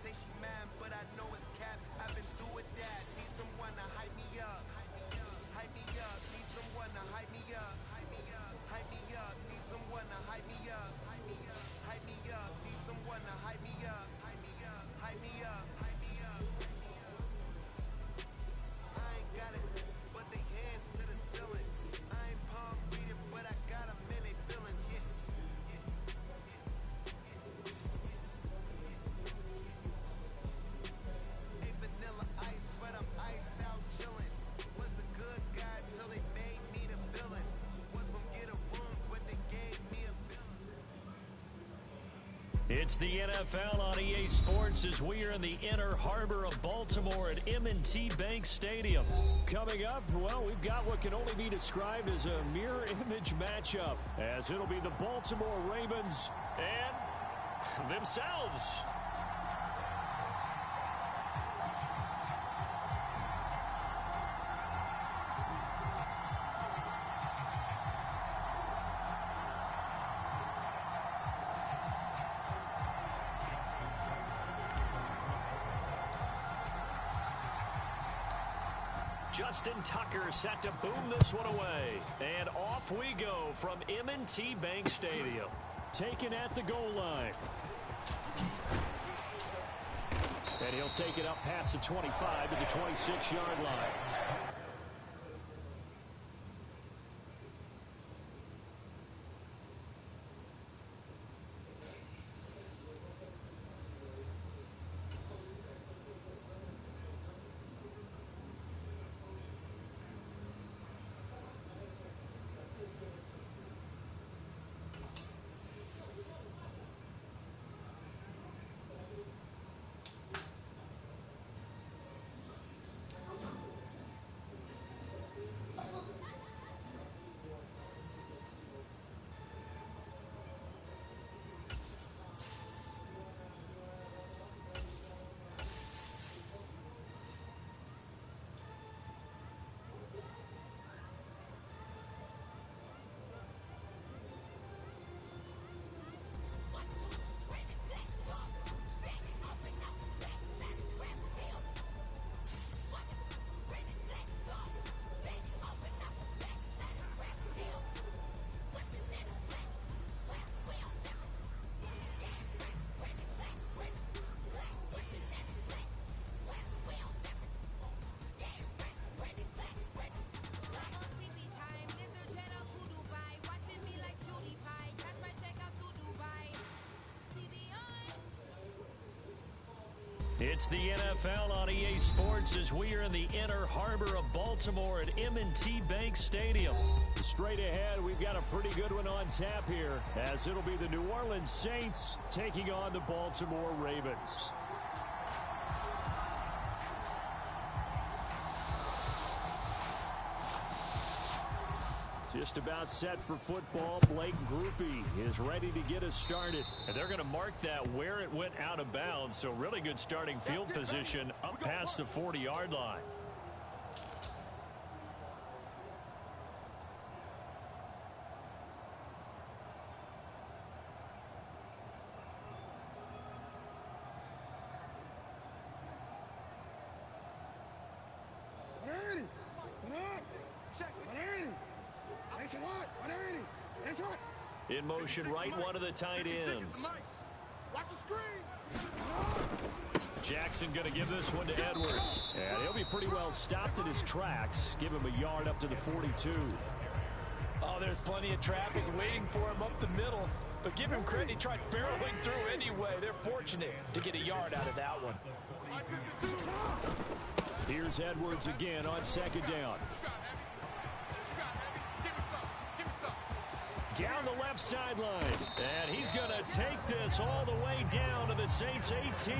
say she mine, but I know it's cap. I've been through with that. Need someone to hype me up. Hype me up. Need someone to hype me up. Hype me up. Need someone to hype me up. Hype me up. Need someone to hype me up. Hype me up. Hype me up. Hype me up. I ain't got it, but they hands to the ceiling. I ain't palm reading, but I got them in they feelings. Yeah. Ain't vanilla ice, but I'm iced out chillin'. Was the good guy till they made me the villain. Was gonna get a room, but they gave me a villain. It's the NFL on EA Sports as we are in the inner harbor of Baltimore at M&T Bank Stadium. Coming up, well, we've got what can only be described as a mirror image matchup, as it'll be the Baltimore Ravens and themselves. Justin Tucker set to boom this one away. And off we go from M&T Bank Stadium. Taken at the goal line. And he'll take it up past the 25 to the 26-yard line. It's the NFL on EA Sports as we are in the inner harbor of Baltimore at M&T Bank Stadium. Straight ahead, we've got a pretty good one on tap here, as it'll be the New Orleans Saints taking on the Baltimore Ravens. Just about set for football. Blake Groupie is ready to get us started. And they're going to mark that where it went out of bounds. So really good starting field position up past the 40-yard line. In motion, right one of the tight ends. Jackson going to give this one to Edwards. And he'll be pretty well stopped in his tracks. Give him a yard up to the 42. Oh, there's plenty of traffic waiting for him up the middle. But give him credit, he tried barreling through anyway. They're fortunate to get a yard out of that one. Here's Edwards again on second down. Down the left sideline. And he's going to take this all the way down to the Saints 18.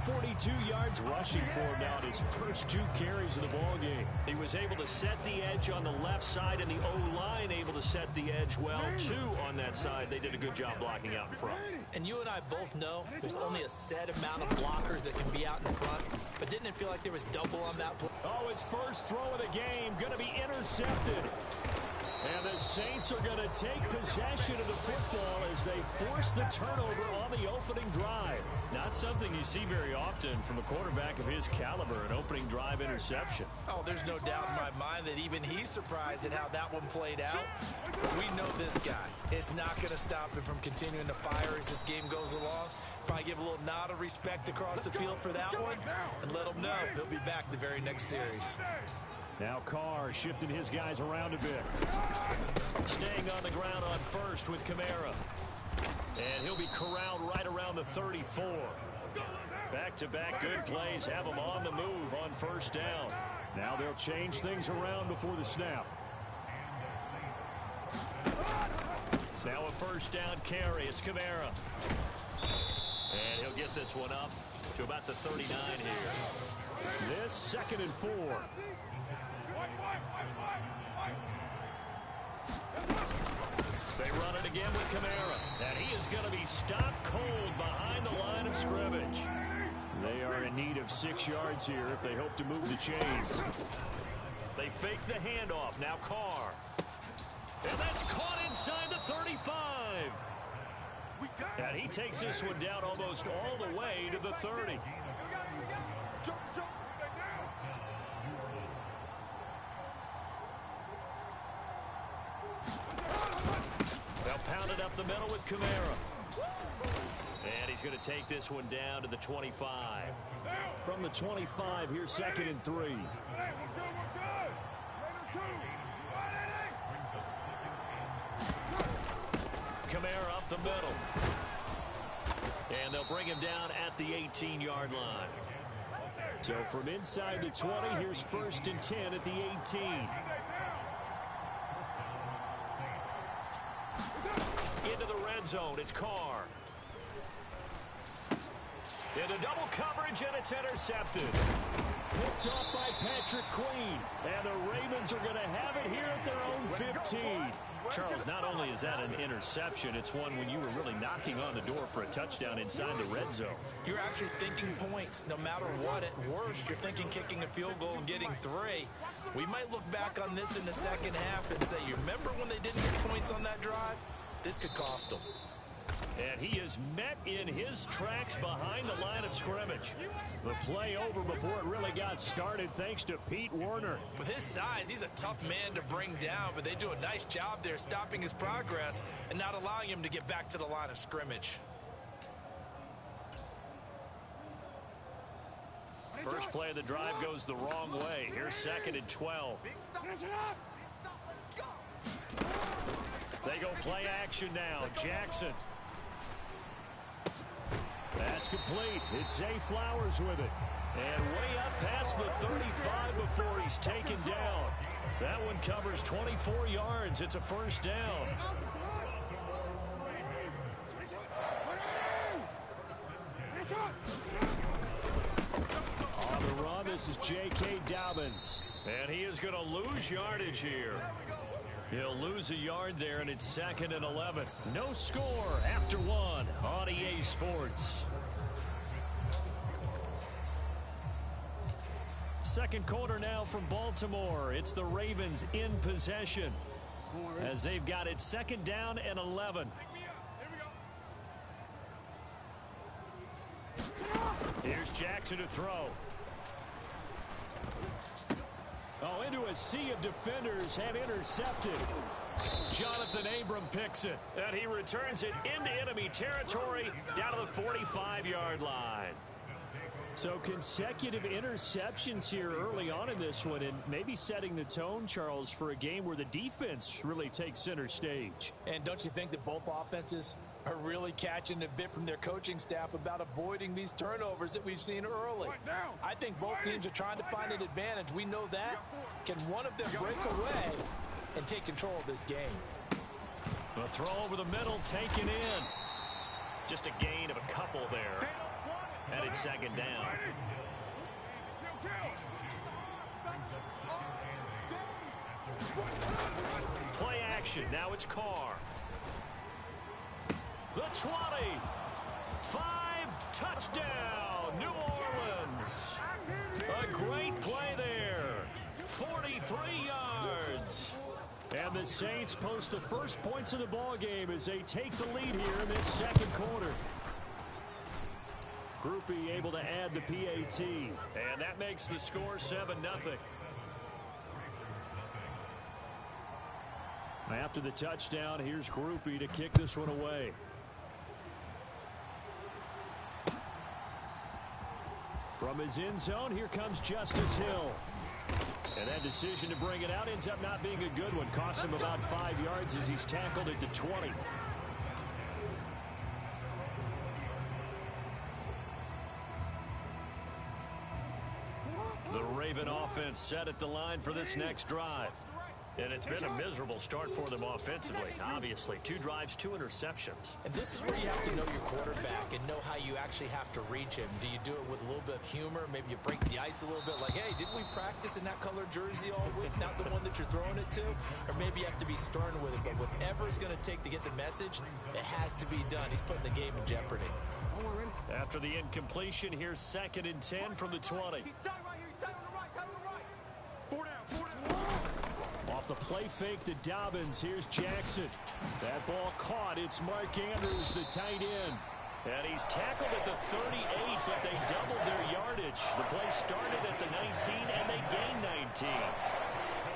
42 yards rushing for him now in his first 2 carries of the ballgame. He was able to set the edge on the left side, and the O-line able to set the edge well, too, on that side. They did a good job blocking out in front. And you and I both know there's only a set amount of blockers that can be out in front. But didn't it feel like there was double on that play? Oh, his first throw of the game going to be intercepted. And the Saints are going to take possession of the football as they force the turnover on the opening drive. Not something you see very often from a quarterback of his caliber, an opening drive interception. Oh, there's no doubt in my mind that even he's surprised at how that one played out. We know this guy is not going to stop him from continuing to fire as this game goes along. Probably give a little nod of respect across the field for that one and let him know he'll be back the very next series. Now Carr shifting his guys around a bit. Staying on the ground on first with Kamara. And he'll be corralled right around the 34. Back-to-back good plays have him on the move on first down. Now they'll change things around before the snap. Now a first down carry. It's Kamara. And he'll get this one up to about the 39 here. This 2nd and 4. They run it again with Kamara. And he is going to be stopped cold behind the line of scrimmage. They are in need of 6 yards here if they hope to move the chains. They fake the handoff. Now Carr. And that's caught inside the 35. And he takes this one down almost all the way to the 30. They'll pound it up the middle with Kamara. And he's going to take this one down to the 25. From the 25, here's 2nd and 3. Kamara up the middle. And they'll bring him down at the 18-yard line. So from inside the 20, here's 1st and 10 at the 18. Into the red zone, it's Carr. Into double coverage, and it's intercepted. Picked off by Patrick Queen. And the Ravens are going to have it here at their own 15. Charles, not only is that an interception, it's one when you were really knocking on the door for a touchdown inside the red zone. You're actually thinking points. No matter what, at worst, you're thinking kicking a field goal and getting 3. We might look back on this in the second half and say, you remember when they didn't get points on that drive? This could cost them. And he is met in his tracks behind the line of scrimmage. The play over before it really got started thanks to Pete Werner. With his size, he's a tough man to bring down, but they do a nice job there stopping his progress and not allowing him to get back to the line of scrimmage. First play of the drive goes the wrong way. Here's 2nd and 12. They go play action now. Jackson. That's complete. It's Zay Flowers with it. And way up past the 35 before he's taken down. That one covers 24 yards. It's a first down. On the run, this is J.K. Dobbins. And he is going to lose yardage here. He'll lose a yard there, and it's 2nd and 11. No score after 1 on EA Sports. Second quarter now from Baltimore. It's the Ravens in possession as they've got it 2nd down and 11. Here's Jackson to throw. Oh, into a sea of defenders and intercepted. Jonathan Abram picks it, and he returns it into enemy territory down to the 45-yard line. So consecutive interceptions here early on in this one, and maybe setting the tone, Charles, for a game where the defense really takes center stage. And don't you think that both offenses are really catching a bit from their coaching staff about avoiding these turnovers that we've seen early? I think both teams are trying to find an advantage. We know that. Can one of them break away and take control of this game? The throw over the middle taken in. Just a gain of a couple there. And it's 2nd down. Play action. Now it's Carr. The 20. 5, touchdown, New Orleans. A great play there. 43 yards. And And the Saints post the first points of the ball game as they take the lead here in this second quarter. Groupie able to add the PAT. And that makes the score 7-0. After the touchdown, here's Groupie to kick this one away. From his end zone, here comes Justice Hill. And that decision to bring it out ends up not being a good one. Costs him about 5 yards as he's tackled it to 20. The Raven offense set at the line for this next drive. And it's been a miserable start for them offensively. Obviously, 2 drives, 2 interceptions. And this is where you have to know your quarterback and know how you actually have to reach him. Do you do it with a little bit of humor? Maybe you break the ice a little bit like, hey, didn't we practice in that color jersey all week? Not the one that you're throwing it to? Or maybe you have to be stern with it. But whatever it's going to take to get the message, it has to be done. He's putting the game in jeopardy. After the incompletion, here's 2nd and 10 from the 20. Off the play fake to Dobbins. Here's Jackson. That ball caught. It's Mark Andrews, the tight end. And he's tackled at the 38, but they doubled their yardage. The play started at the 19, and they gained 19.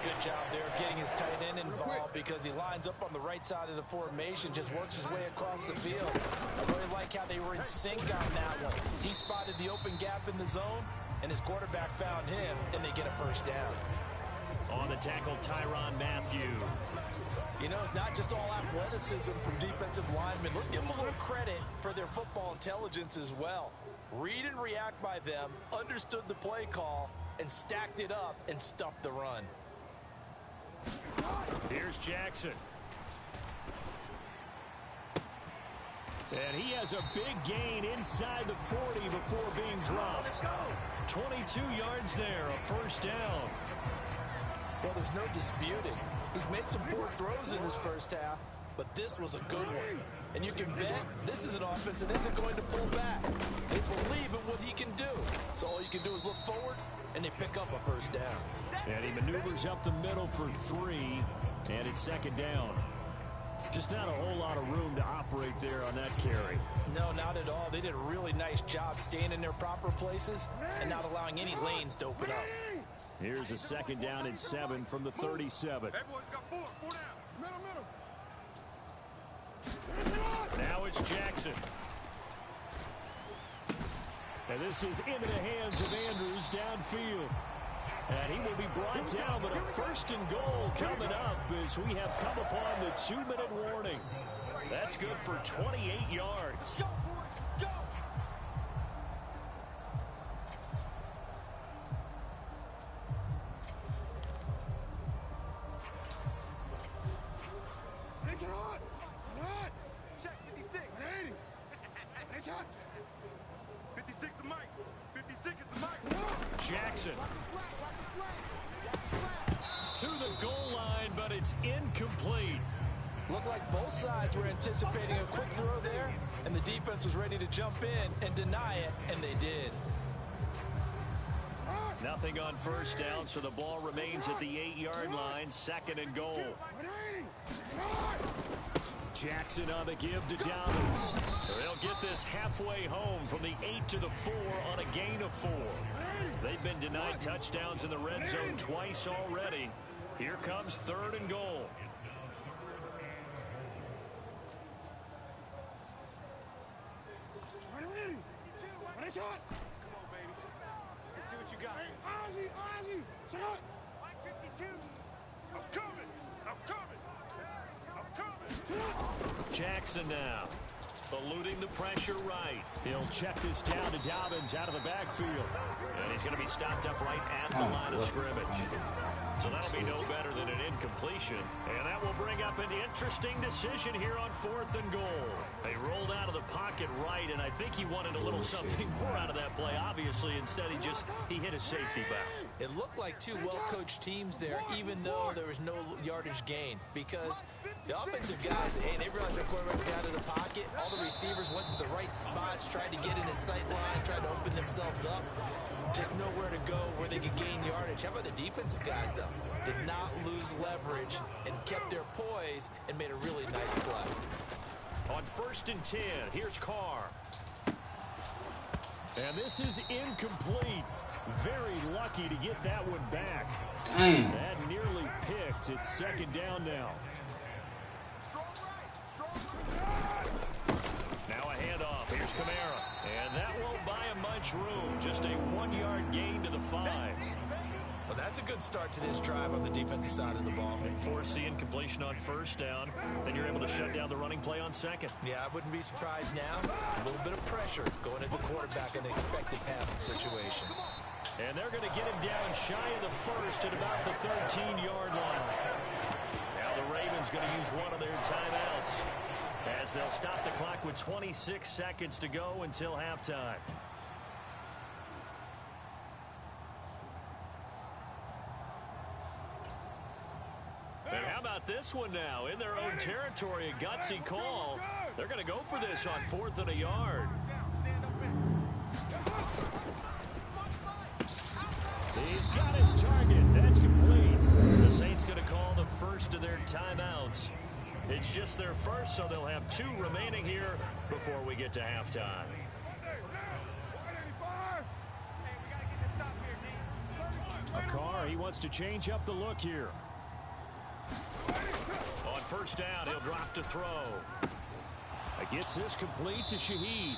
Good job there of getting his tight end involved because he lines up on the right side of the formation, just works his way across the field. I really like how they were in sync on that one. He spotted the open gap in the zone, and his quarterback found him, and they get a first down. On the tackle, Tyrann Mathieu. You know, it's not just all athleticism from defensive linemen. Let's give them a little credit for their football intelligence as well. Read and react by them, understood the play call, and stacked it up and stuffed the run. Here's Jackson. And he has a big gain inside the 40 before being dropped. 22 yards there, a first down. Well, there's no disputing. He's made some poor throws in this first half, but this was a good one. And you can bet this is an offense that isn't going to pull back. They believe in what he can do. So all you can do is look forward, and they pick up a first down. And he maneuvers up the middle for 3, and it's 2nd down. Just not a whole lot of room to operate there on that carry. No, not at all. They did a really nice job staying in their proper places and not allowing any lanes to open up. Here's a 2nd down and 7 from the 37. Now it's Jackson. And this is into the hands of Andrews downfield. And he will be brought down, but a 1st and goal coming up as we have come upon the 2-minute warning. That's good for 28 yards. Jackson to the goal line, but it's incomplete. Looked like both sides were anticipating a quick throw there, and the defense was ready to jump in and deny it, and they did. Nothing on first down, so the ball remains at the 8-yard line, 2nd and goal. Jackson on the give to Dobbins. They'll get this halfway home from the 8 to the 4 on a gain of 4. They've been denied touchdowns in the red zone twice already. Here comes 3rd and goal. Come on, baby. Let's see what you got. Hey, Ozzy, shut up. 52. I'm coming. Jackson now. Eluding the pressure right. He'll check this down to Dobbins out of the backfield. And he's going to be stopped up right at the line of scrimmage. So that'll be no better than an incompletion. And that will bring up an interesting decision here on 4th and goal. They rolled out of the pocket right, and I think he wanted a little something more out of that play. Obviously, instead he hit a safety back. It looked like 2 well-coached teams there, even though there was no yardage gain. Because the offensive guys, hey, they realized their quarterback was out of the pocket. All the receivers went to the right spots, tried to get in his sight line, tried to open themselves up. Just nowhere to go where they could gain yardage. How about the defensive guys, though? did not lose leverage and kept their poise and made a really nice play. On 1st and 10, here's Carr. And this is incomplete. Very lucky to get that one back. That nearly picked. It's 2nd down now. Now a handoff. Here's Kamara. And that won't buy him much room. Just a 1-yard gain to the 5. Well, that's a good start to this drive on the defensive side of the ball. And force the incompletion on 1st down. Then you're able to shut down the running play on 2nd. Yeah, I wouldn't be surprised now. A little bit of pressure going at the quarterback in an expected passing situation. And they're going to get him down shy of the 1st at about the 13-yard line. Now the Ravens going to use one of their timeouts as they'll stop the clock with 26 seconds to go until halftime. And how about this one now? In their own territory, a gutsy call. They're going to go for this on 4th and a yard. He's got his target. That's complete. The Saints going to call the first of their timeouts. It's just their first, so they'll have 2 remaining here before we get to halftime. A Carr, he wants to change up the look here. On 1st down, he'll drop to throw. He gets this complete to Shaheed.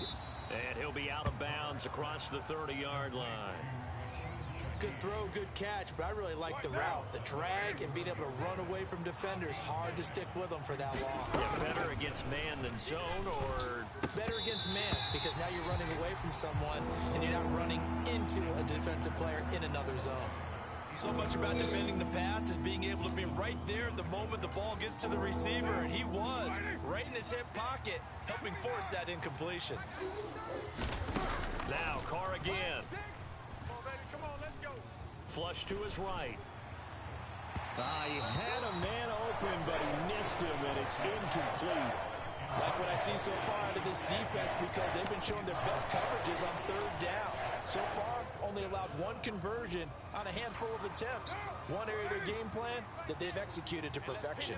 And he'll be out of bounds across the 30-yard line. Good throw, good catch, but I really like the route. The drag and being able to run away from defenders. Hard to stick with them for that long. Yeah, better against man than zone, or? Better against man, because now you're running away from someone and you're not running into a defensive player in another zone. So much about defending the pass is being able to be right there the moment the ball gets to the receiver, and he was right in his hip pocket, helping force that incompletion. Now Carr again. Flush to his right. He had a man open, but he missed him, and it's incomplete. Like what I see so far out of this defense, because they've been showing their best coverages on 3rd down. So far, only allowed 1 conversion on a handful of attempts. One area of their game plan that they've executed to perfection.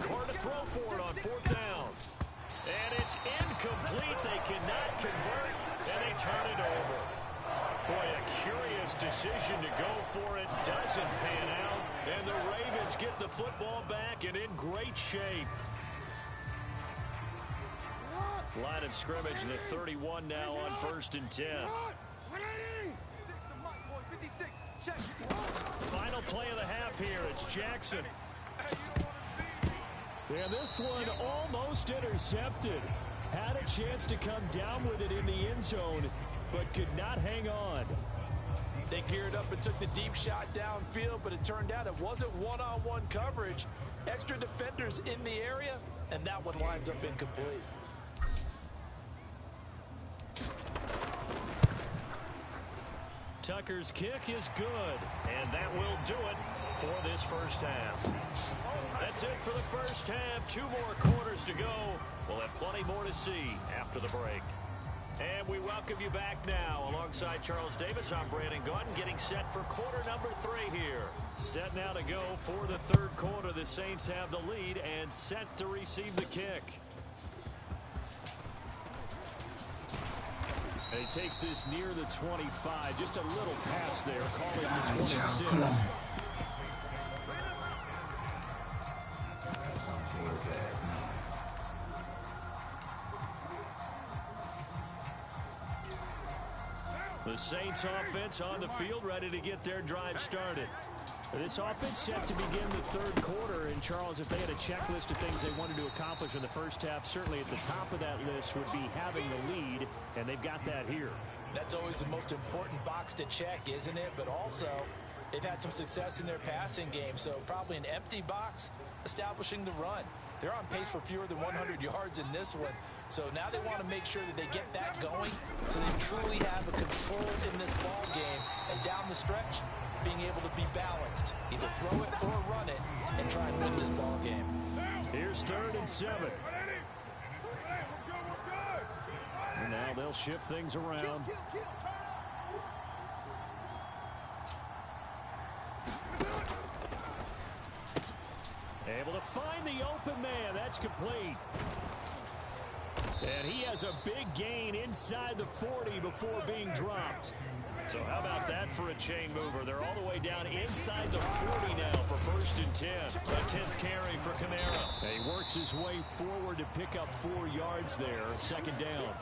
Carr to throw for it on 4th down. And it's incomplete. They cannot convert, and they turn it over. Boy, a curious decision to go for it. Doesn't pan out. And the Ravens get the football back and in great shape. Line of scrimmage, the 31 now on 1st and 10. Final play of the half here. It's Jackson. And this one almost intercepted. Had a chance to come down with it in the end zone, but could not hang on. They geared up and took the deep shot downfield, but it turned out it wasn't one-on-one coverage. Extra defenders in the area, and that one lines up incomplete. Tucker's kick is good, and that will do it for this first half. That's it for the first half. 2 more quarters to go. We'll have plenty more to see after the break. And we welcome you back now. Alongside Charles Davis, I'm Brandon Gunn, getting set for quarter number 3 here. Set now to go for the 3rd quarter. The Saints have the lead and set to receive the kick. And he takes this near the 25. Just a little pass there. Call it the 26. The Saints offense on the field, ready to get their drive started. This offense set to begin the 3rd quarter. And, Charles, if they had a checklist of things they wanted to accomplish in the first half, certainly at the top of that list would be having the lead, and they've got that here. That's always the most important box to check, isn't it? But also, they've had some success in their passing game, so probably an empty box establishing the run. They're on pace for fewer than 100 yards in this one. So now they want to make sure that they get that going so they truly have a control in this ball game, and down the stretch, being able to be balanced. Either throw it or run it and try and win this ball game. Here's 3rd and 7. And now they'll shift things around. Able to find the open man. That's complete. And he has a big gain inside the 40 before being dropped. So how about that for a chain mover? They're all the way down inside the 40 now for 1st and 10. A 10th carry for Kamara. And he works his way forward to pick up 4 yards there. 2nd down.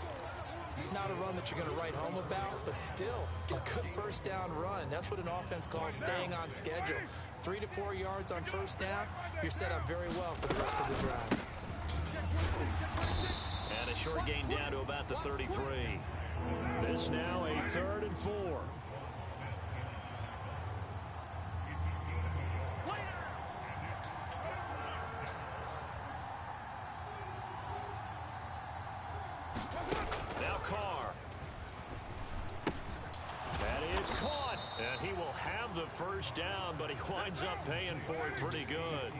Not a run that you're going to write home about, but still a good 1st down run. That's what an offense calls staying on schedule. 3 to 4 yards on 1st down. You're set up very well for the rest of the drive. And a short gain down to about the 33. This now a 3rd and 4. Now Carr. That is caught. And he will have the 1st down, but he winds up paying for it pretty good.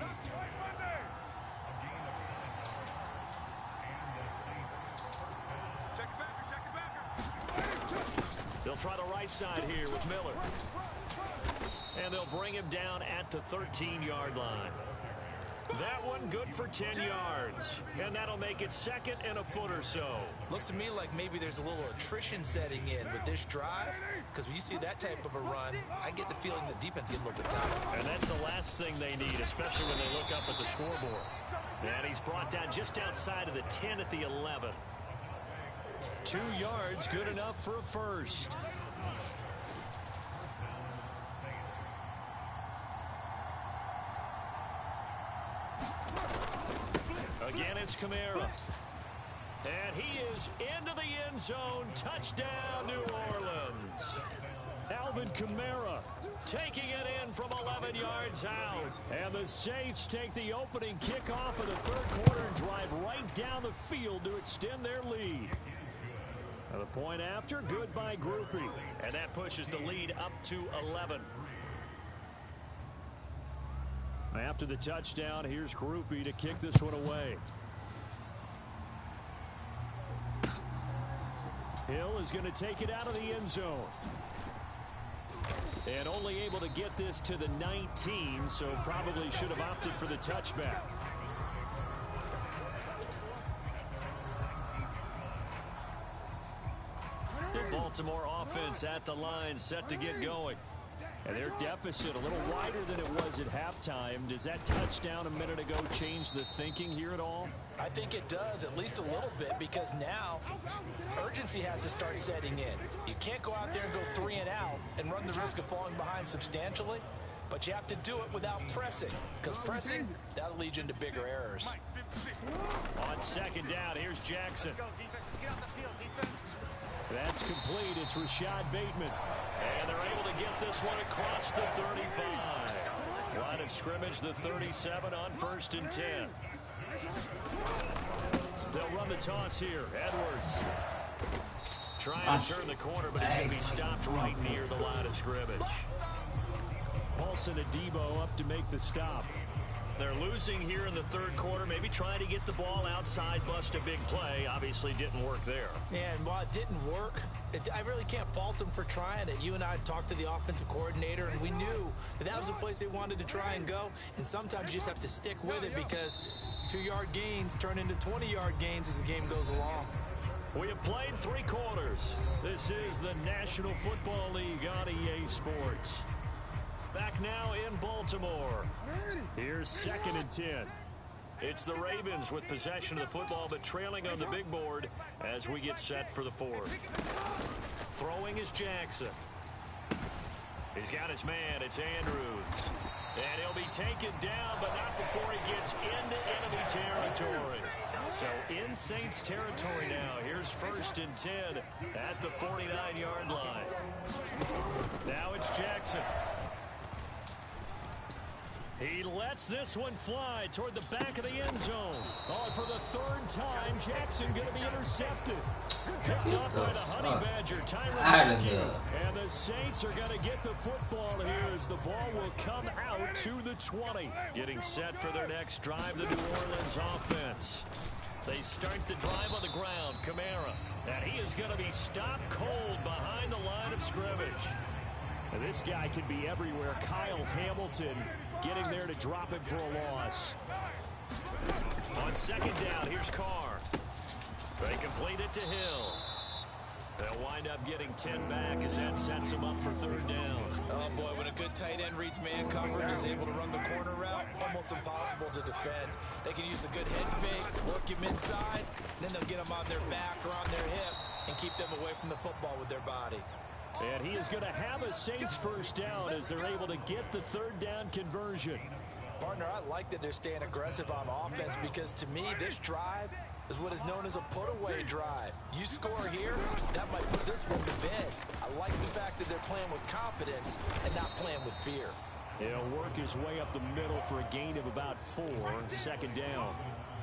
They'll try the right side here with Miller. And they'll bring him down at the 13-yard line. That one good for 10 yards. And that'll make it 2nd and a foot or so. Looks to me like maybe there's a little attrition setting in with this drive. Because when you see that type of a run, I get the feeling the defense gets a little bit tired. And that's the last thing they need, especially when they look up at the scoreboard. And he's brought down just outside of the 10 at the 11. 2 yards, good enough for a 1st. Again, it's Kamara. And he is into the end zone. Touchdown, New Orleans. Alvin Kamara taking it in from 11 yards out. And the Saints take the opening kickoff of the 3rd quarter and drive right down the field to extend their lead. And the point after, good by Groupie. And that pushes the lead up to 11. After the touchdown, here's Groupie to kick this one away. Hill is going to take it out of the end zone. And only able to get this to the 19, so probably should have opted for the touchback. The Baltimore offense at the line, set to get going. And their deficit a little wider than it was at halftime. Does that touchdown a minute ago change the thinking here at all? I think it does, at least a little bit, because now urgency has to start setting in. You can't go out there and go 3 and out and run the risk of falling behind substantially, but you have to do it without pressing, because pressing, that'll lead you into bigger errors. On 2nd down, here's Jackson. That's complete. It's Rashad Bateman. And they're able to get this one across the 35. Line of scrimmage, the 37 on 1st and 10. They'll run the toss here. Edwards trying to turn the corner, but he's going to be stopped right near the line of scrimmage. Paulson Adebo up to make the stop. They're losing here in the 3rd quarter, maybe trying to get the ball outside, bust a big play. Obviously didn't work there. And while it didn't work, I really can't fault them for trying it. You and I talked to the offensive coordinator, and we knew that was the place they wanted to try and go. And sometimes you just have to stick with it, because 2-yard gains turn into 20-yard gains as the game goes along. We have played 3 quarters. This is the National Football League on EA Sports. Back now in Baltimore. Here's 2nd and 10. It's the Ravens with possession of the football, but trailing on the big board as we get set for the 4th. Throwing is Jackson. He's got his man. It's Andrews. And he'll be taken down, but not before he gets into enemy territory. So in Saints territory now. Here's 1st and 10 at the 49-yard line. Now it's Jackson. He lets this one fly toward the back of the end zone. Oh, for the 3rd time, Jackson going to be intercepted. Picked up by the Honey Badger, Tyrann Mathieu. And the Saints are going to get the football here as the ball will come out to the 20. Getting set for their next drive, the New Orleans offense. They start the drive on the ground. Kamara. And he is going to be stopped cold behind the line of scrimmage. And this guy can be everywhere. Kyle Hamilton getting there to drop it for a loss. On second down, here's Carr. They complete it to Hill. They'll wind up getting 10 back as that sets them up for third down. Oh, boy, when a good tight end reads man coverage, is able to run the corner route, almost impossible to defend. They can use a good head fake, work him inside, and then they'll get him on their back or on their hip and keep them away from the football with their body. And he is going to have a Saints first down as they're able to get the third down conversion. Partner, I like that they're staying aggressive on offense because, to me, this drive is what is known as a put-away drive. You score here, that might put this one to bed. I like the fact that they're playing with confidence and not playing with fear. He'll work his way up the middle for a gain of about 4, second down.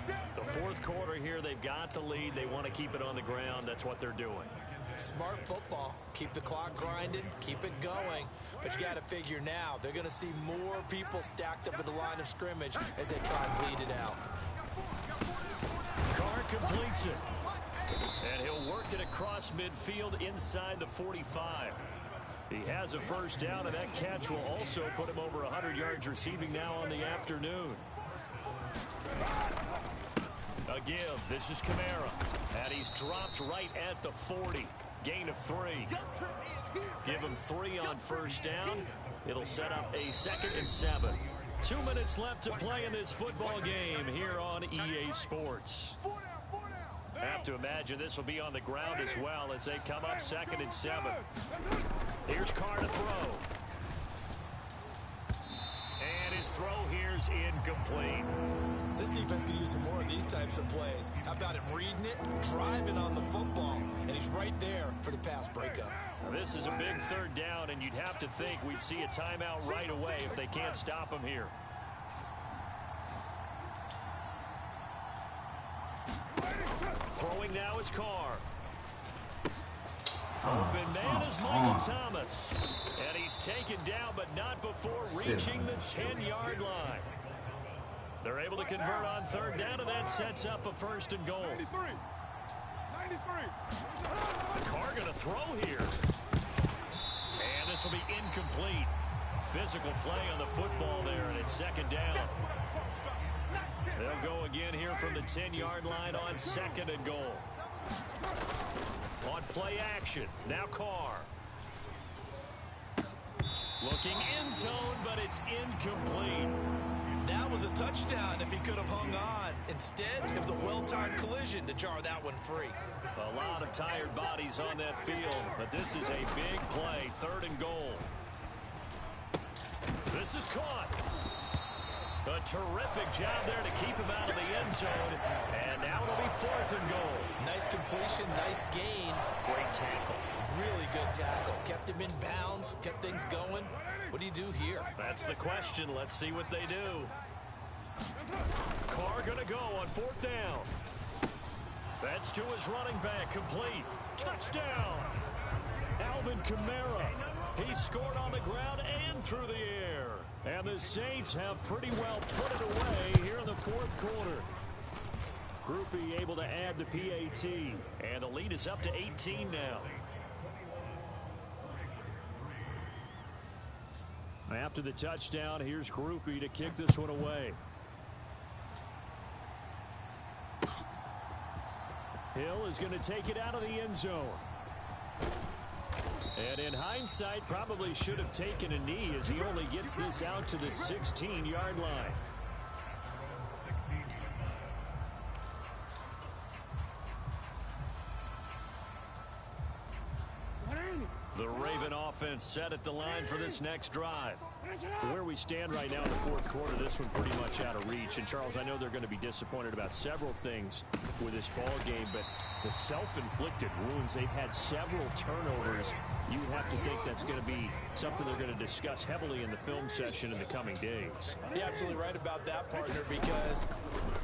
The fourth quarter here, they've got the lead. They want to keep it on the ground. That's what they're doing. Smart football. Keep the clock grinding, keep it going. But you got to figure now, they're going to see more people stacked up at the line of scrimmage as they try and bleed it out. Carr completes it. And he'll work it across midfield inside the 45. He has a first down, and that catch will also put him over 100 yards receiving now on the afternoon. A give. This is Kamara. And he's dropped right at the 40. Gain of 3. Give him 3 on first down. It'll set up a 2nd and 7. 2 minutes left to play in this football game here on EA Sports. Have to imagine this will be on the ground as well as they come up 2nd and 7. Here's Carr to throw. And his throw here's incomplete. This defense could use some more of these types of plays. How about him reading it, driving on the football, and he's right there for the pass breakup. Now, this is a big third down, and you'd have to think we'd see a timeout right away if they can't stop him here. Throwing now is Carr. Open man is Michael Thomas. And he's taken down, but not before reaching the 10-yard line. They're able to convert on third down, and that sets up a 1st and goal. 93. Carr going to throw here. And this will be incomplete. Physical play on the football there, and it's 2nd down. They'll go again here from the 10-yard line on 2nd and goal. On play action, now Carr. Looking end zone, but it's incomplete. That was a touchdown if he could have hung on. Instead, it was a well-timed collision to jar that one free. A lot of tired bodies on that field, but this is a big play, 3rd and goal. This is caught. A terrific job there to keep him out of the end zone. And now it'll be 4th and goal. Nice completion, nice gain. Great tackle. Really good tackle. Kept him in bounds, kept things going. What do you do here? That's the question. Let's see what they do. Carr going to go on 4th down. That's to his running back, complete. Touchdown. Alvin Kamara. He scored on the ground and through the air. And the Saints have pretty well put it away here in the 4th quarter. Groupie able to add the PAT. And the lead is up to 18 now. After the touchdown, here's Groupie to kick this one away. Hill is going to take it out of the end zone. And in hindsight, probably should have taken a knee as he only gets this out to the 16-yard line. The Raven offense set at the line for this next drive. Where we stand right now in the 4th quarter, this one pretty much out of reach. And, Charles, I know they're going to be disappointed about several things with this ball game, but the self-inflicted wounds, they've had several turnovers. You would have to think that's going to be something they're going to discuss heavily in the film session in the coming days. You're absolutely right about that, partner, because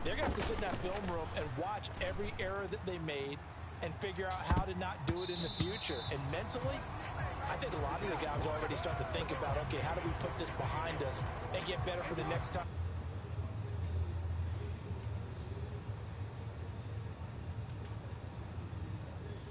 they're going to have to sit in that film room and watch every error that they made and figure out how to not do it in the future. And mentally, I think a lot of the guys are already starting to think about, okay, how do we put this behind us and get better for the next time?